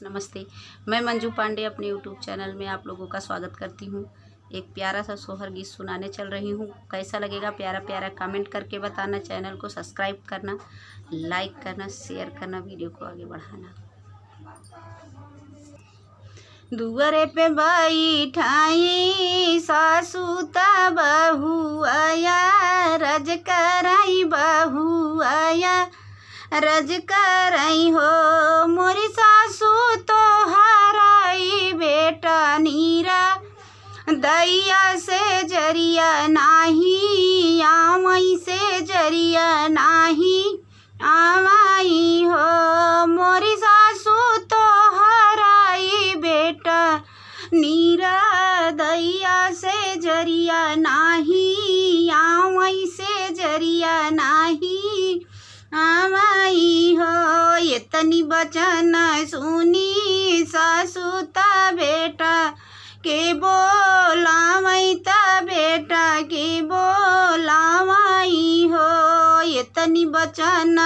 नमस्ते, मैं मंजू पांडे अपने यूट्यूब चैनल में आप लोगों का स्वागत करती हूँ। एक प्यारा सा सोहर गीत सुनाने चल रही हूँ। कैसा लगेगा प्यारा प्यारा कमेंट करके बताना, चैनल को सब्सक्राइब करना, लाइक करना, शेयर करना, वीडियो को आगे बढ़ाना। दुआरे पे बैठाई सासू ता बहू आया, रज कराई बहू आया, रज कराई हो मोरी सासू तो हराई बेटा नीरा, दैया से जरिया नाही आमई से जरिया नाही आमाई हो मोरी सासू तो हराई बेटा नीरा, दैया से जरिया नाही आमई से जरिया नाही आमाई हो। ये तनी बचन सुनी सासू ता बेटा के बोलावई ता बेटा के बोलावई हो। ये तनी बचन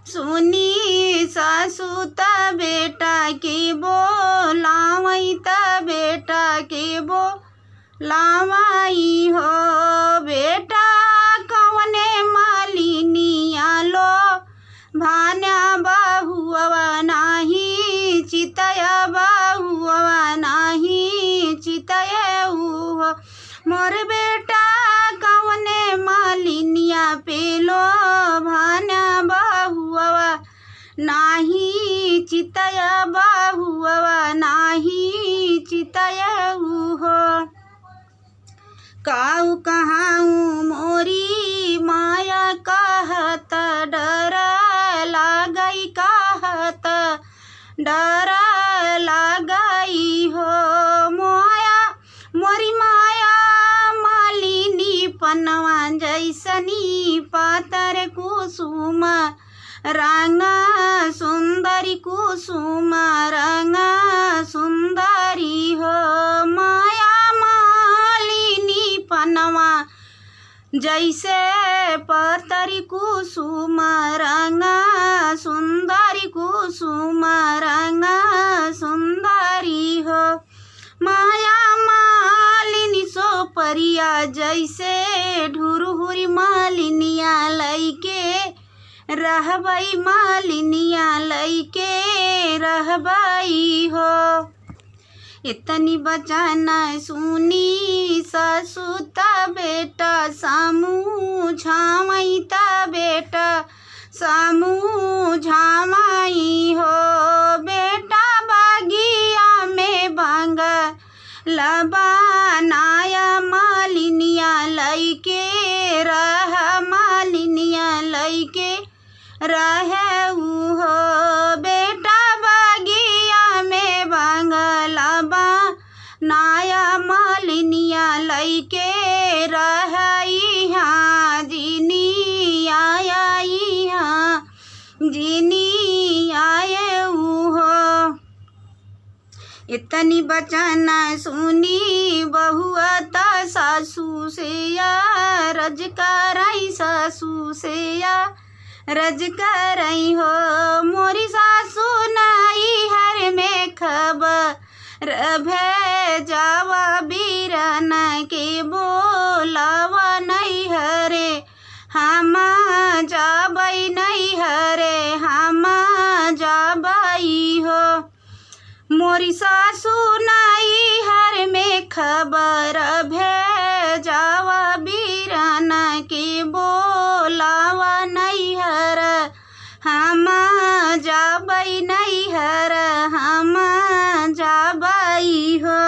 सुनी सासू ता बेटा के बोलावई ता बेटा के बोलावई हो। बेटा कवने मालिनिया लो भान्या बहुआ नाही चितया बहुआ नाही चितया हो मोर बेटा कवने मालिनिया पेलो भान्या बहुआ नाही चितया बहुआ नाही चितया हो। काऊ कहाऊँ मोरी माया कहत डरा लागई कहत डरा लागई हो मोया मोरी माया मालिनी पनवा जैसनी पातर कुसुम रंगा सुंदरी कुसुम रंगा सुंदरी हो माया मालिनी पनवा जैसे पतरी कुसुम रंगा सुंदरी कुसुम रंगा सुंदरी हो माया मालिनी सो परिया जैसे ढुरहुरी मालिनिया लैके रहबई मालिनिया लैके रहबई हो। इतनी बचन सुनी सासू ता बेटा सामू झामई ता बेटा सामू झामई हो। बेटा बागिया में बांग लबानाया मालिनिया लैके रह मालिनिया लैके रहे हो। बेटा बागिया में बांग लबा नाया मालिनिया लैके रही हाँ जिनी आया हाँ जिनी आए हो। इतनी बचन सुनी बहुआ ता सासू से या रज कराई सासू से या रज कराई हो मोरी सासू नाई हर में खबर भेजावा बीरन के बोलावा नहीं हरे हम जाबई नहीं हरे हम जाबई हो मोरी सासू नाई हर में खबर भेजावा बीरन के बोलावा नहीं हर हम जाबई नहीं हर हम जाबई हो।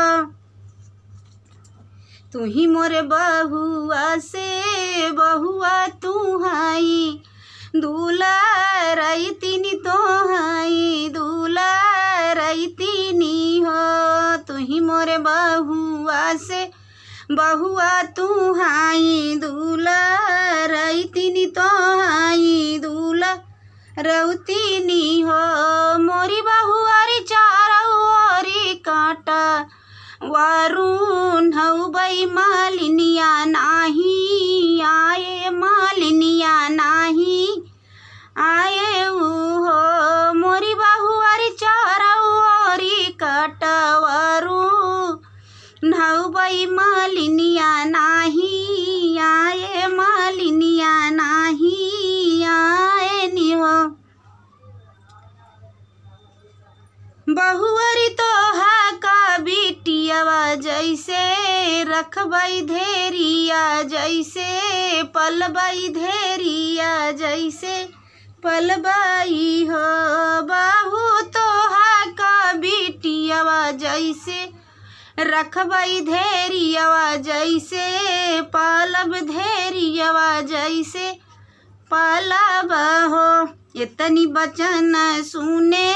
तू ही मोरे बहुआ से बहुआ तू हाई दूला रही तीनी तो हाई दूला रही तीनी हो। तू ही मोरे बहुआ से बहुआ तू हाई दूला रही तीनी तो हाई दूला रउतीनी हो मोरी बहुआरी चारौरी काटा वारून हउबई मालिनिया नाही आए मालिनिया नाही आए हो मोरी बहुआरी चारौ बई मालिनिया नाही आए, मालिनिया नाही आए नी हो। बहुवरी तोहा का बिटियावा जैसे रखबई धेरिया, जैसे पलबई धेरिया, जैसे पलबई हो। बहू तोहा का बिटियावा जैसे रखबई धेरियावा, जैसे पलब धेरियावा, जैसे पलब हो। इतनी बचन सुने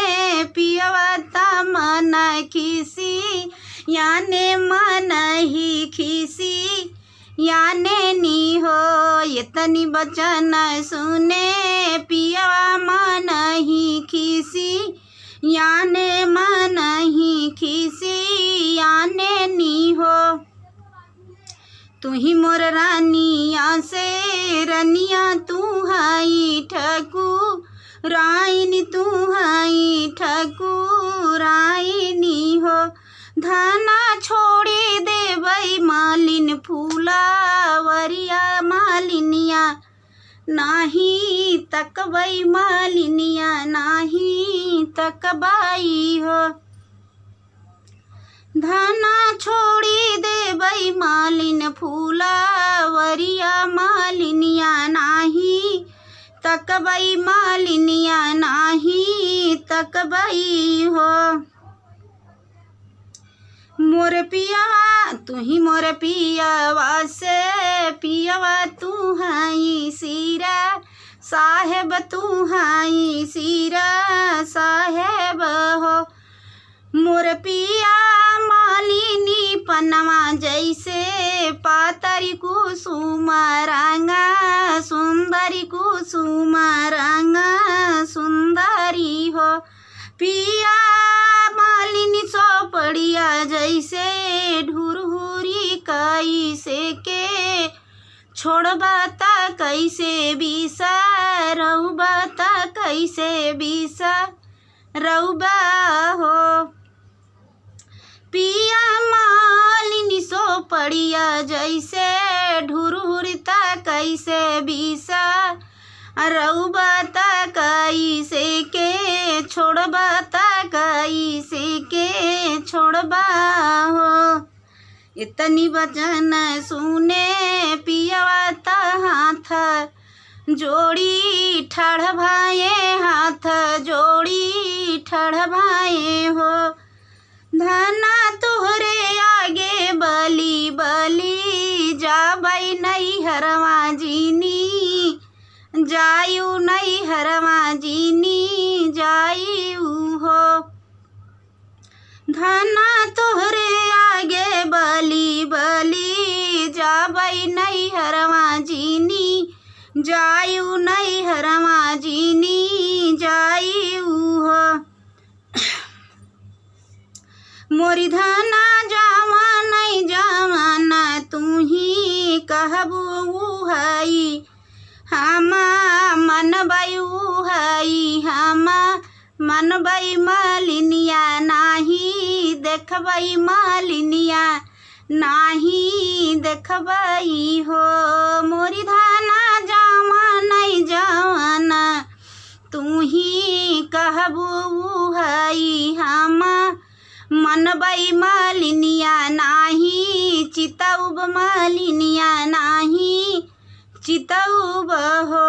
पियवा ता मन खीसी, याने मन ही खीसी याने नी हो। इतनी बचन सुने पियवा मन ही खीसी, याने मन ही खीसी याने नी हो। तू ही मोर रानिया से रनिया, तू हाई ठकुराइन, तू हाई ठकुराइनी हो। धाना छोड़ी देवई मालिन फूलावरिया, मालिनिया नाही तकबई, मालिनिया नाही तकबई हो। धाना छोड़ी देवई मालिन फूलावरिया, मालिनिया नाही तकबई, मालिनिया नाही तकबई हो। मोर पियावा तू ही मोर पियावा से पियावा, तू हाई सीरा साहेब, तू हाई सीरा साहेब हो। मोर पिया मालिनी पनवा जैसे पातरी कुसुम रंगा, सुंदरी कुसुम रंगा सुंदरी हो। पिया मालिनी चौपड़िया जैसे ढुरहुरी कैसे के छोड़बाता, कैसे बीसा रउबाता, कैसे बीसा रउबा हो। पिया मालिनी चौपड़िया जैसे ढुरहुरता, कैसे बीसा रउबाता, कैसे के छोड़बाता, कैसे के छोड़बा हो। इतनी बचन सुने पियवा ता हाथ जोड़ी ठड़ भाए, हाथ जोड़ी ठड़ भाए हो। धना तोहरे आगे बली बली जाबई नहीं हरवा जीनी, जायू नहीं हरवा जीनी जायू हो। धना तोहरे आगे बली बली जाबई नहीं हरवा जीनी, जायू नहीं हरवा जीनी जायू हो। मोरी धना जावा नहीं जावाना, तू ही कहबू हई हमा मन बयू हई, हमा मन बई मालिनिया नाही देखबई, मालिनिया नाही देखबई हो। मोरी धाना जावा नहीं जावाना, तू ही कहबू हई हमा मन बई मालिनिया नाही चितौब, मालिनिया नाही चितौब हो।